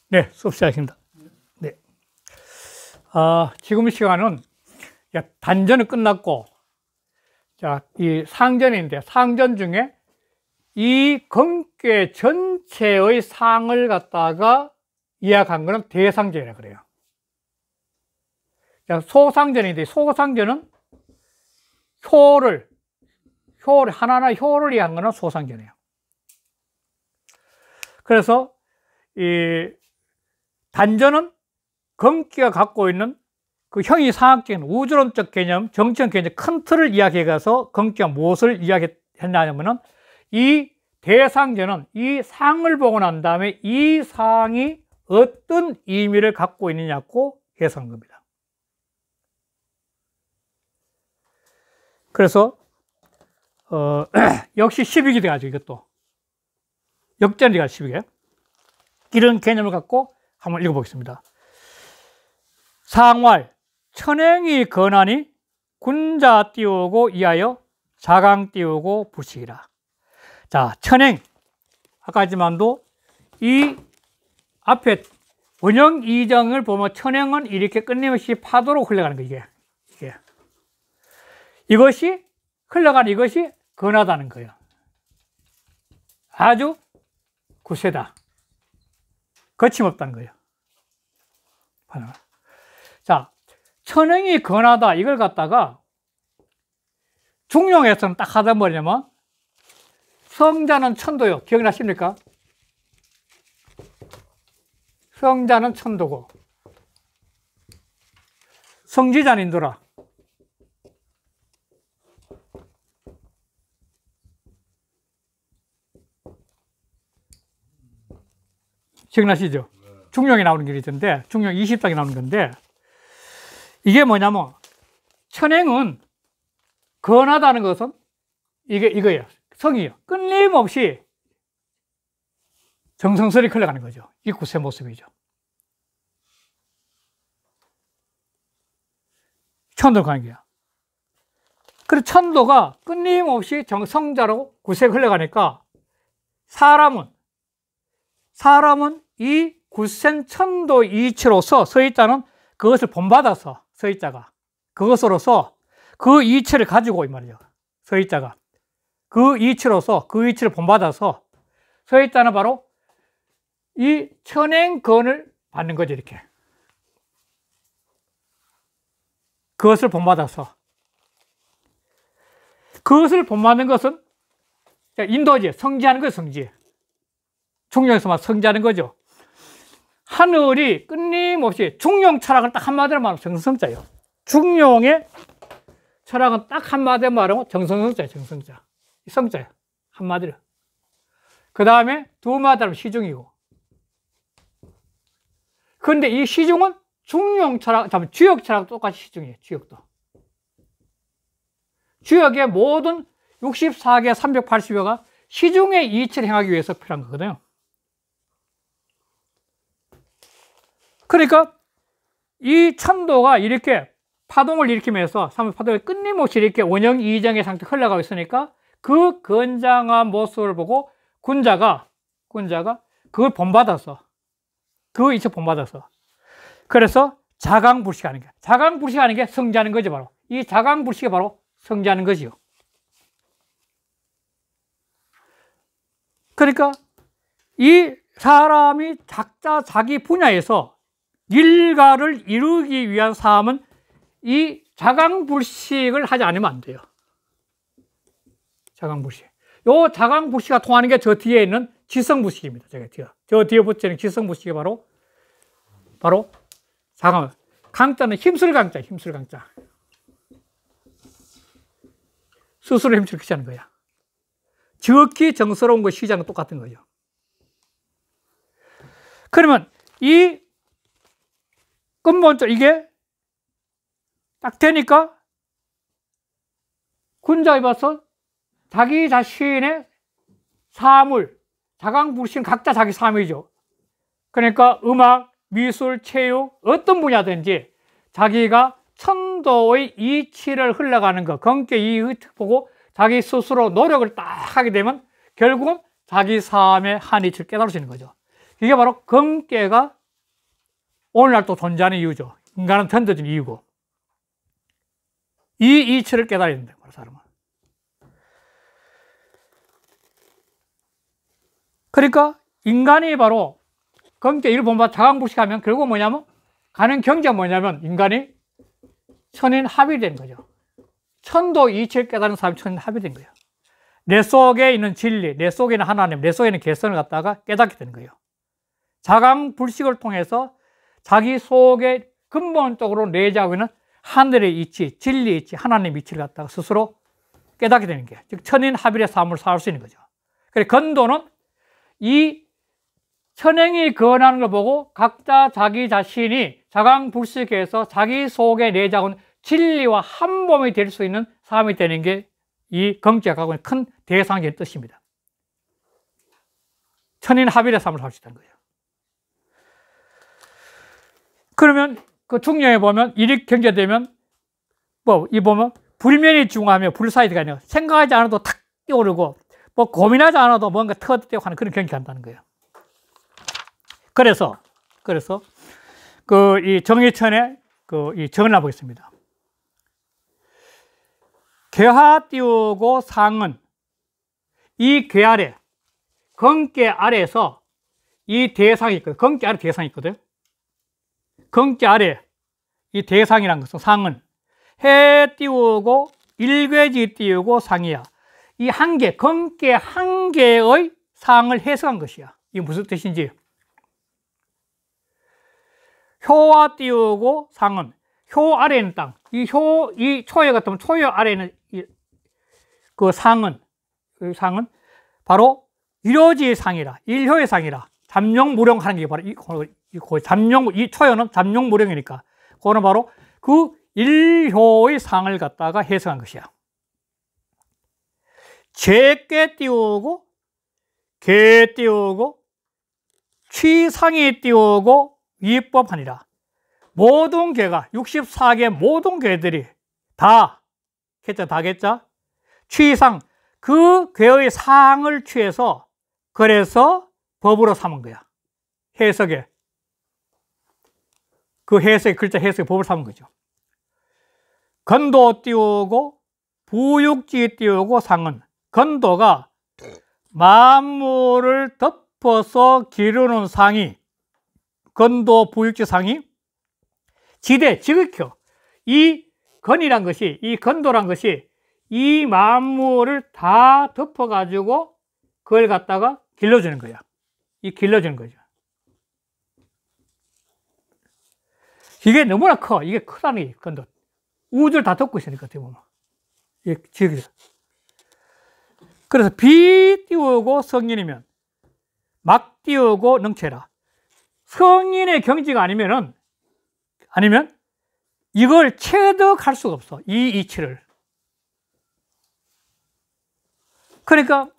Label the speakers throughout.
Speaker 1: 네, 수업 시작입니다. 네. 지금 시간은 단전은 끝났고, 자, 이 상전인데, 상전 중에 이 건괴 전체의 상을 갖다가 이야기한 거는 대상전이라고 그래요. 자, 소상전인데, 소상전은 하나하나 효를 이해한 거는 소상전이에요. 그래서 이 단전은 건기가 갖고 있는 그 형이상학적인 우주론적 개념, 정치적 개념, 큰 틀을 이야기해 가서 건기가 무엇을 이야기했냐면은 이 대상전은 이 상을 보고 난 다음에 이 상이 어떤 의미를 갖고 있느냐고 해석한 겁니다. 그래서 역시 12기 돼가지고 이것도 역전이 돼가 12개 이런 개념을 갖고 한번 읽어보겠습니다. 상활 천행이 건하니 군자 띄우고 이하여 자강 띄우고 부식이라. 자, 천행 아까 했지만도 이 앞에 원형 이정을 보면 천행은 이렇게 끊임없이 파도로 흘러가는 거예요. 이것이 흘러가는 이것이 건하다는 거예요. 아주 굳세다. 거침없다는 거예요. 자, 천행이 건하다 이걸 갖다가 중용에서는 딱 하다 뭐냐면 성자는 천도요. 기억나십니까? 성자는 천도고 성지자는 인도라. 기억나시죠? 중용에 나오는 길이 있던데, 중용 20장에 나오는 건데, 이게 뭐냐면, 천행은 건하다는 것은 이거예요. 성이에요. 끊임없이 정성스레 흘러가는 거죠. 이 굳세 모습이죠. 천도로 가는 거야. 그래서 천도가 끊임없이 성자로 굳세 흘러가니까 사람은 이 굳센 천도 이치로서 서희자는 그것을 본받아서 서희자가 그것으로서 그 이치를 가지고 이 말이죠. 서희자가 그 이치로서 그 이치를 본받아서 서희자는 바로 이 천행건을 받는 거죠. 이렇게 그것을 본받아서 그것을 본받는 것은 인도지. 성지하는 거예요. 성지. 중용에서만 성지하는 거죠. 하늘이 끊임없이 중용 철학은 딱 한마디로 말하면 정성자예요. 중용의 철학은 딱 한마디로 말하면 정성자예요. 정성자. 성자예요. 한마디로. 그 다음에 두 마디로 하면 시중이고. 그런데 이 시중은 중용 철학, 주역 철학도 똑같이 시중이에요. 주역도. 주역의 모든 64개 380여가 시중의 이치를 행하기 위해서 필요한 거거든요. 그러니까 이 천도가 이렇게 파동을 일으키면서 파동이 끊임없이 이렇게 원형 이정의 상태에 흘러가고 있으니까 그 건장한 모습을 보고 군자가 그걸 본받아서 그 이치 본받아서 그래서 자강불식하는 게 자강불식하는 게 성지하는 거죠. 바로 이 자강불식이 바로 성지하는 거지요. 그러니까 이 사람이 각자 자기 분야에서 일가를 이루기 위한 삶은 이 자강불식을 하지 않으면 안 돼요. 자강불식. 요 자강불식이 통하는 게 저 뒤에 있는 지성불식입니다. 저 뒤에 붙이는 지성불식이 바로 자강. 강자는 힘쓸 강자. 스스로 힘쓸 하는 거야. 지극히 정스러운 것 시작은 똑같은 거죠. 그러면 이 근본적으로 이게 딱 되니까 군자에 봐서 자기 자신의 사물, 자강불신 각자 자기 삶이죠. 그러니까 음악, 미술, 체육, 어떤 분야든지 자기가 천도의 이치를 흘러가는 것, 건께 이 보고 자기 스스로 노력을 딱 하게 되면 결국은 자기 삶의 한 이치를 깨달을 수 있는 거죠. 이게 바로 건께가 오늘날 또 존재하는 이유죠. 인간은 던져진 이유고. 이 이치를 깨달아야 된다, 사람은. 그러니까 인간이 바로 경제 이를 보면 자강불식하면 결국 뭐냐면 가는 경제가 뭐냐면 인간이 천인합이 된 거죠. 천도 이치를 깨달은 사람이 천인합이 된 거예요. 내 속에 있는 진리, 내 속에 있는 하나님, 내 속에 있는 개성을 갖다가 깨닫게 되는 거예요. 자강불식을 통해서 자기 속에 근본적으로 내재하고 있는 하늘의 이치, 진리의 이치, 하나님의 이치를 갖다가 스스로 깨닫게 되는 게, 즉 천인합일의 삶을 살 수 있는 거죠. 그래서 건도는 이 천행이 거하는 걸 보고 각자 자기 자신이 자강불식해서 자기 속에 내재하고 있는 진리와 한 몸이 될 수 있는 삶이 되는 게 이 경지가 갖고 있는 큰 대상적인 뜻입니다. 천인합일의 삶을 살 수 있다는 거예요. 그러면 그 중령에 보면 일익 경제되면 이 보면 불면이 중하며 불사이드가 아니라 생각하지 않아도 탁 뛰어오르고 고민하지 않아도 뭔가 터득되고 하는 그런 경기가 한다는 거예요. 그래서 이 정의천의 이 정을 나보겠습니다. 괴하 띄우고 상은 이 괴 아래, 건깨 아래에서 이 대상이 있거든. 건깨 아래 대상이 있거든. 건깨 아래 이 대상이란 것은 상은 해 띄우고 일괴지 띄우고 상이야. 이 한 개, 건깨 한 개의 상을 해석한 것이야. 이게 무슨 뜻인지. 효와 띄우고 상은 효 아래에 있는 땅. 이 초여 같으면 초여 아래에 있는 그 상은 바로 일효지의 상이라, 일효의 상이라. 잠룡무령 하는 게 바로 이 초여는 잠룡무령이니까 그거는 바로 그 일효의 상을 갖다가 해석한 것이야. 죄께 띄우고 개 띄우고 취상이 띄우고 위법하니라. 모든 개가 64개 모든 개들이 다 개자 취상 그 괴의 상을 취해서 그래서 법으로 삼은 거야. 해석에 그 해석의 글자 해석의 법을 삼은 거죠. 건도 띄우고 부육지 띄우고 상은 건도가 만물을 덮어서 기르는 상이 건도 부육지 상이 지대 지극혀 이 건이란 것이 이 건도란 것이 이 만물을 다 덮어 가지고 그걸 갖다가 길러주는 거야. 이 길러주는 거죠. 이게 너무나 커. 이게 크다는 게 건도. 우주를 다 덮고 있으니까 어떻게 보면 이게 지극히. 그래서 비 띄우고 성인이면 막 띄우고 능체라. 성인의 경지가 아니면 이걸 체득할 수가 없어. 이 이치를. 그러니까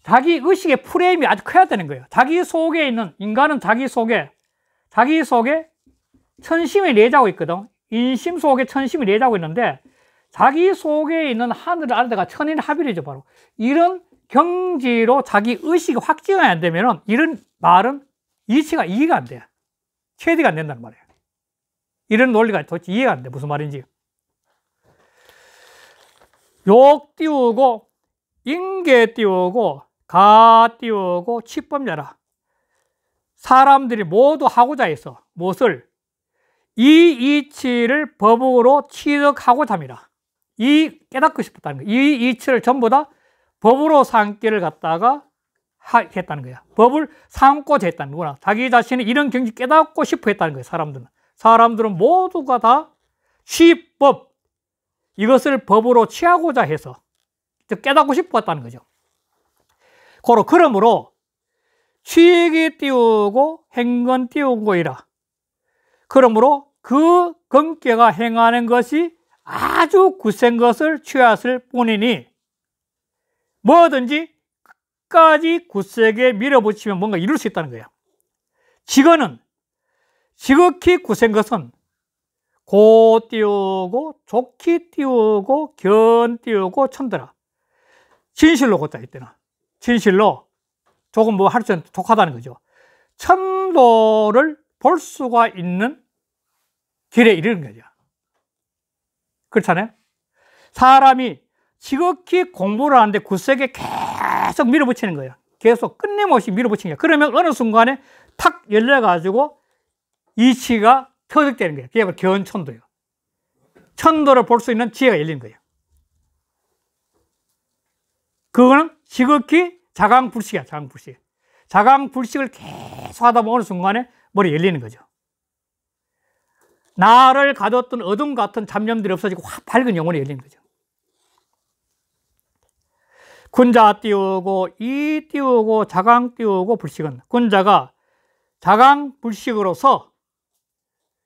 Speaker 1: 자기 의식의 프레임이 아주 커야 되는 거예요. 자기 속에 있는 인간은 자기 속에 천심이 내재하고 있거든. 인심 속에 천심이 내재하고 있는데 자기 속에 있는 하늘을 알다가 천인합일이죠. 바로 이런 경지로 자기 의식이 확증이 안 되면 이런 말은 이치가 이해가 안 돼. 체득이 안 된다는 말이에요. 이런 논리가 도대체 이해가 안 돼. 무슨 말인지. 욕 띄우고 인계 띄우고 가 띄우고 치법자라. 사람들이 모두 하고자 해서 무엇을 이 이치를 법으로 취득하고자 합니다. 이 깨닫고 싶었다는 거예요. 이 이치를 전부 다 법으로 삼기를 갖다가 했다는 거야. 법을 삼고자 했다는 거구나. 자기 자신이 이런 경지 깨닫고 싶어 했다는 거예요. 사람들은 모두가 다 취법, 이것을 법으로 취하고자 해서 깨닫고 싶어 했다는 거죠. 그러므로 취익이 띄우고 행건 띄우고이라. 그러므로 그 건깨가 행하는 것이 아주 굳센 것을 취하였을 뿐이니 뭐든지 끝까지 굳세게 밀어붙이면 뭔가 이룰 수 있다는 거예요. 지극히 굳센 것은 고 띄우고 좋기 띄우고 견 띄우고 천더라. 진실로 곧다 이때는 진실로 조금 뭐 할 수 족하다는 거죠. 천도를 볼 수가 있는 길에 이르는 거죠. 그렇잖아요. 사람이 지극히 공부를 하는데 구석에 계속 밀어붙이는 거예요. 계속 끊임없이 밀어붙이는 거예요. 그러면 어느 순간에 탁 열려가지고 이치가 터득되는 거예요. 그게 바로 견천도예요. 천도를 볼 수 있는 지혜가 열리는 거예요. 그거는 지극히 자강불식이야, 자강불식. 자강불식을 계속 하다 보면 어느 순간에 머리 열리는 거죠. 나를 가뒀던 어둠 같은 잡념들이 없어지고 확 밝은 영혼이 열리는 거죠. 군자 띄우고 이 띄우고 자강 띄우고 불식은 군자가 자강불식으로서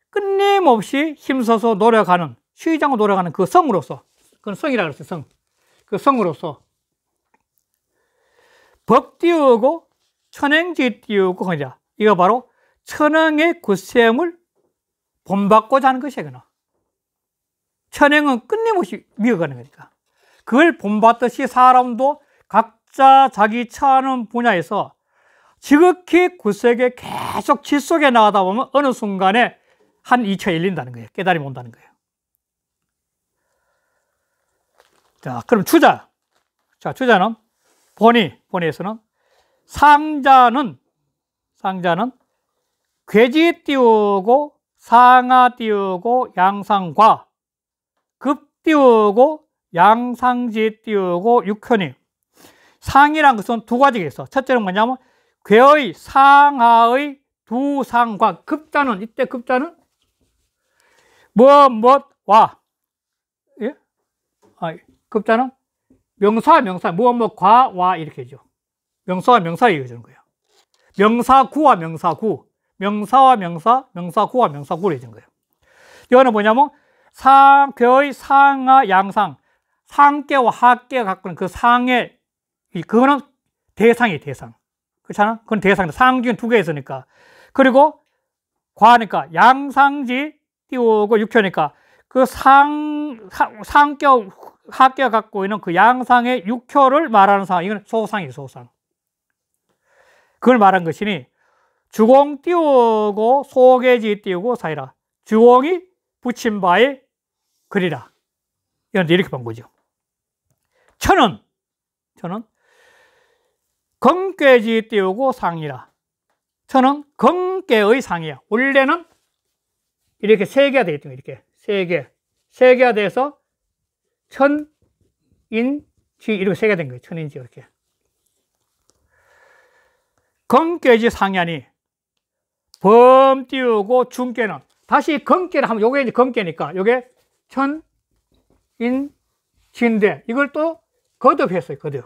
Speaker 1: 끊임없이 힘써서 노력하는, 쉬지 않고 노력하는 그 성으로서, 그건 성이라고 그랬어요, 성. 그 성으로서 법 띄우고 천행지 띄우고 그냥 이거 바로 천행의 굳셈을 본받고자 하는 것이야. 그나 천행은 끊임없이 미어가는 거니까 그걸 본받듯이 사람도 각자 자기 처하는 분야에서 지극히 굳세게 계속 질속에 나가다 보면 어느 순간에 한 이치가 열린다는 거예요. 깨달음이 온다는 거예요. 자, 그럼 주자. 자, 주자는 본의에서는 상자는 괴지 띄우고 상하 띄우고 양상과 급 띄우고 양상지 띄우고 육현이. 상이란 것은 두 가지가 있어. 첫째는 뭐냐면 괴의 상하의 두 상과 급자는, 이때 급자는 와. 예? 급자는 명사 과 와 이렇게 해줘. 명사와 명사를 이어주는 거예요. 명사구와 명사구, 명사와 명사구와 명사구를 해주는 거예요. 이거는 뭐냐면 괴의 상하 양상, 상계와 하계가 갖고 있는 그 상의, 그거는 대상이에요, 대상. 그렇잖아? 그건 대상, 상중에 두 개 있으니까. 그리고 과니까 양상지 띄우고 육효니까 그 상계, 하계가 갖고 있는 그 양상의 육효를 말하는 상황, 이건 소상이에요, 소상. 그걸 말한 것이니 주공 띄우고 소개지 띄우고 사이라. 주공이 붙인 바에 그리라. 이건 이렇게 본 거죠. 천은 건괴지 띄우고 상이라. 천은 건괴의 상이야. 원래는 이렇게 세 개가 되겠죠. 이렇게 세 개가 돼서 천, 인, 지 이렇게 세 개가 된 거예요. 천인지 이렇게. 건괴지 상이하니 범 띄우고 중괴는 다시 건괴를 하면 요게 이제 건괴니까 요게 천, 인, 지인데 이걸 또 거듭했어요. 거듭.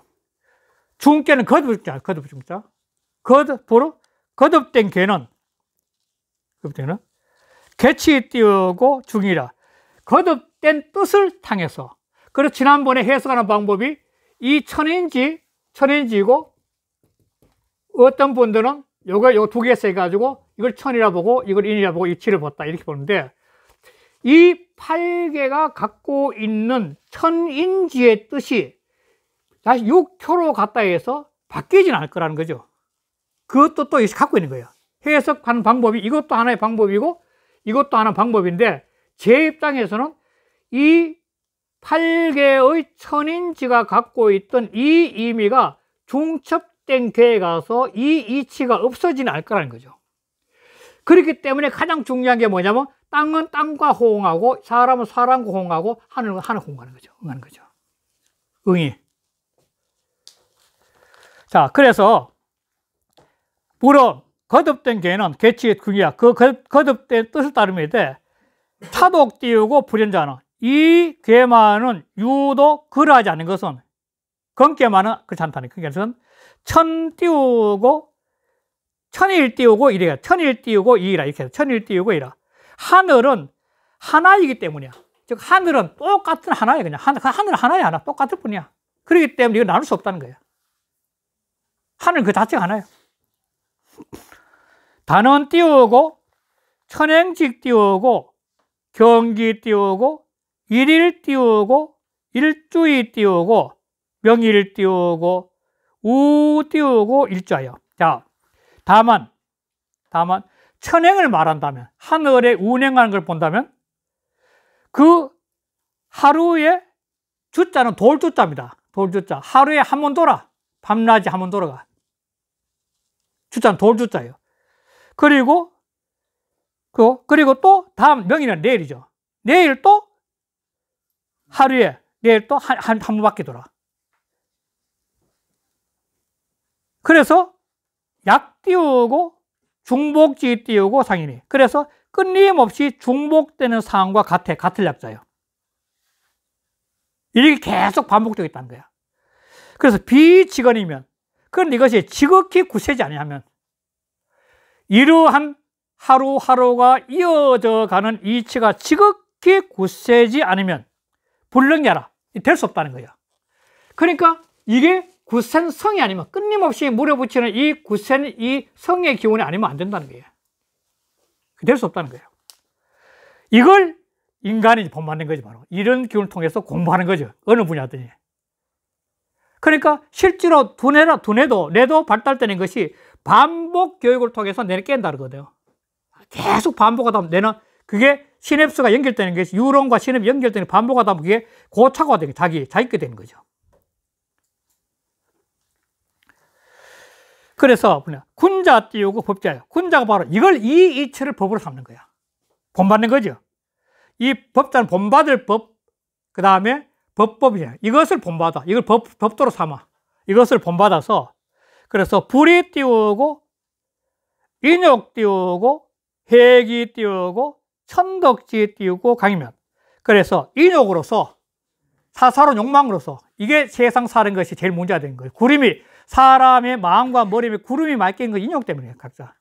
Speaker 1: 중괴는 거듭자, 거듭 중자. 거듭된 괴는 개치 띄우고 중이라. 거듭된 뜻을 탕해서. 그래서 지난번에 해석하는 방법이 이 천인지이고 어떤 분들은 요거 두 개 써가지고 이걸 천이라 보고 이걸 인이라 보고 이 지를 봤다 이렇게 보는데 이 8개가 갖고 있는 천인지의 뜻이 다시 6효로 갔다 해서 바뀌지는 않을 거라는 거죠. 그것도 또 갖고 있는 거예요. 해석하는 방법이 이것도 하나의 방법이고 이것도 하나의 방법인데 제 입장에서는 이 8개의 천인지가 갖고 있던 이 의미가 중첩된 괴에 가서 이 이치가 없어지는 않을 거라는 거죠. 그렇기 때문에 가장 중요한 게 뭐냐면 땅은 땅과 호응하고 사람은 사람과 호응하고 하늘은 하늘 호응하는 거죠. 응하는 거죠. 응이. 자, 그래서 물어 거듭된 괴는 개치의 궁이야. 그 거듭된 뜻을 따르면 돼. 차독 띄우고 불연자는 이 괴만은 유도 그러하지 않는 것은 건괴만은 그렇지 않다는 것은 천 띄우고 천일 띄우고 이래야 천일 띄우고 이라 이렇게 해서 천일 띄우고 이라. 하늘은 하나이기 때문이야. 즉 하늘은 똑같은 하나야. 그냥 하늘은 하나야. 하나 똑같을 뿐이야. 그렇기 때문에 이거 나눌 수 없다는 거야. 하늘 그 자체가 하나야. 단원 띄우고 천행직 띄우고 경기 띄우고 일일 띄우고 일주일 띄우고 명일 띄우고 우 띄우고 일자요. 자, 다만 천행을 말한다면, 하늘에 운행하는 걸 본다면, 그 하루에 주자는 돌주자입니다. 돌주자. 하루에 한 번 돌아. 밤낮이 한 번 돌아가. 주자는 돌주자예요. 그리고 또 다음 명일은 내일이죠. 내일 또 하루에, 내일 또 한 번밖에 돌아. 그래서 약 띄우고 중복지 띄우고 상인이. 그래서 끊임없이 중복되는 상황과 같을 약자예요. 이렇게 계속 반복되고 있다는 거야. 그래서 비지건이면, 그런데 이것이 지극히 굳세지 아니하면, 이러한 하루하루가 이어져 가는 이치가 지극히 굳세지 않으면 불능야라. 될 수 없다는 거예요. 그러니까 이게 굳센 성이 아니면, 끊임없이 물어붙이는 이 굳센 이 성의 기운이 아니면 안 된다는 거예요. 될 수 없다는 거예요. 이걸 인간이 본받는 거지, 바로. 이런 기운을 통해서 공부하는 거죠. 어느 분야든지. 그러니까 실제로 뇌도 발달되는 것이 반복 교육을 통해서 뇌를 깬다는 거거든요. 계속 반복하다 보면 뇌는 그게 시냅스가 연결되는 것이, 뉴런과 시냅이 연결되는 반복하다 보면 그게 고착화가 되는 게 자기게 되는 거죠. 그래서 군자 띄우고 법자예요. 군자가 바로 이 이치를 법으로 삼는 거야. 본받는 거죠. 이 법자는 본받을 법, 그 다음에 법법이야. 이것을 본받아. 이걸 법도로 삼아. 이것을 본받아서, 그래서 불이 띄우고, 인욕 띄우고, 해기 띄우고, 천덕지 띄우고, 강이면. 그래서 인욕으로서, 사사로운 욕망으로서, 이게 세상 사는 것이 제일 문제가 되는 거예요. 구름이, 사람의 마음과 머리에 구름이 많이 낀 건 인욕 때문이에요, 각자.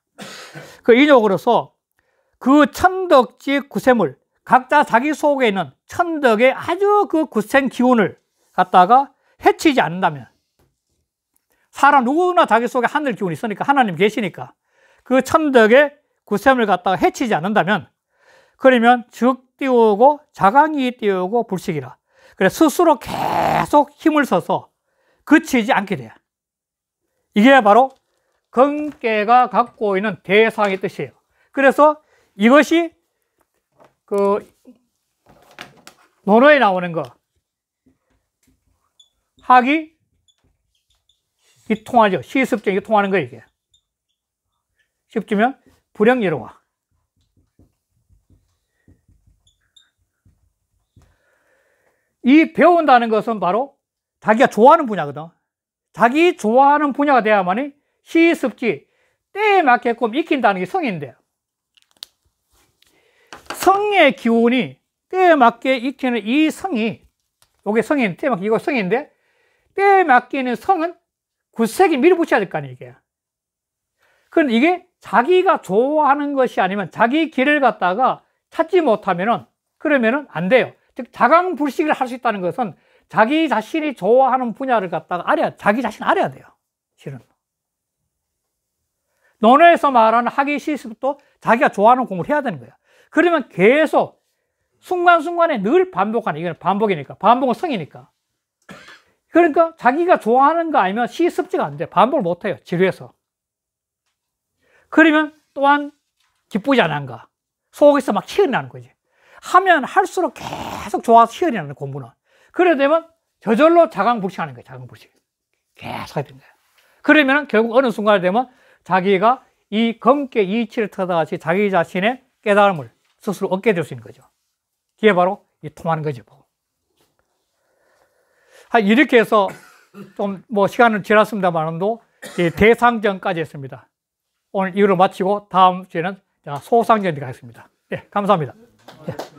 Speaker 1: 그 인욕으로서, 그 천덕지 구세물, 각자 자기 속에 있는 천덕의 아주 그 굳센 기운을 갖다가 해치지 않는다면, 사람 누구나 자기 속에 하늘 기운이 있으니까, 하나님 계시니까 그 천덕의 굳셈을 갖다가 해치지 않는다면, 그러면 즉 띄우고 자강이 띄우고 불식이라. 그래서 스스로 계속 힘을 써서 그치지 않게 돼요. 이게 바로 건깨가 갖고 있는 대상의 뜻이에요. 그래서 이것이 그 논어에 나오는 거, 학이 이 통하죠. 시습정이 통하는 거예요, 이게. 쉽지면 불행예로와. 이 배운다는 것은 바로 자기가 좋아하는 분야거든. 자기 좋아하는 분야가 돼야만이 시습지, 때에 맞게끔 익힌다는 게 성인데, 성의 기운이 때에 맞게 익히는 이 성이, 이게 성인, 때에 맞게, 이거 성인데, 때에 맞게는 성은 굳세게 밀어붙여야 될 거 아니에요, 이게. 그런데 이게 자기가 좋아하는 것이 아니면 자기 길을 갖다가 찾지 못하면은, 그러면은 안 돼요. 즉, 자강불식을 할 수 있다는 것은 자기 자신이 좋아하는 분야를 갖다가 자기 자신 알아야 돼요, 실은. 논어에서 말하는 학위 시습도 자기가 좋아하는 공부를 해야 되는 거예요. 그러면 계속 순간순간에 늘 반복하는, 이건 반복이니까, 반복은 성이니까. 그러니까 자기가 좋아하는 거 아니면 시습지가 안 돼. 반복을 못 해요, 지루해서. 그러면 또한 기쁘지 않은가, 속에서 막 치열이 나는 거지. 하면 할수록 계속 좋아서 치열이 나는 공부는. 그래 되면 저절로 자강불식하는 거예요, 자강불식. 계속 하게 된 거예요. 그러면 결국 어느 순간에 되면 자기가 이 검게 이치를 터다같이 자기 자신의 깨달음을 스스로 얻게 될 수 있는 거죠. 이게 바로 이 통하는 거죠. 이렇게 해서 좀 뭐 시간은 지났습니다만도 대상전까지 했습니다. 오늘 이후로 마치고 다음 주에는 소상전에 가겠습니다. 네, 감사합니다. 네.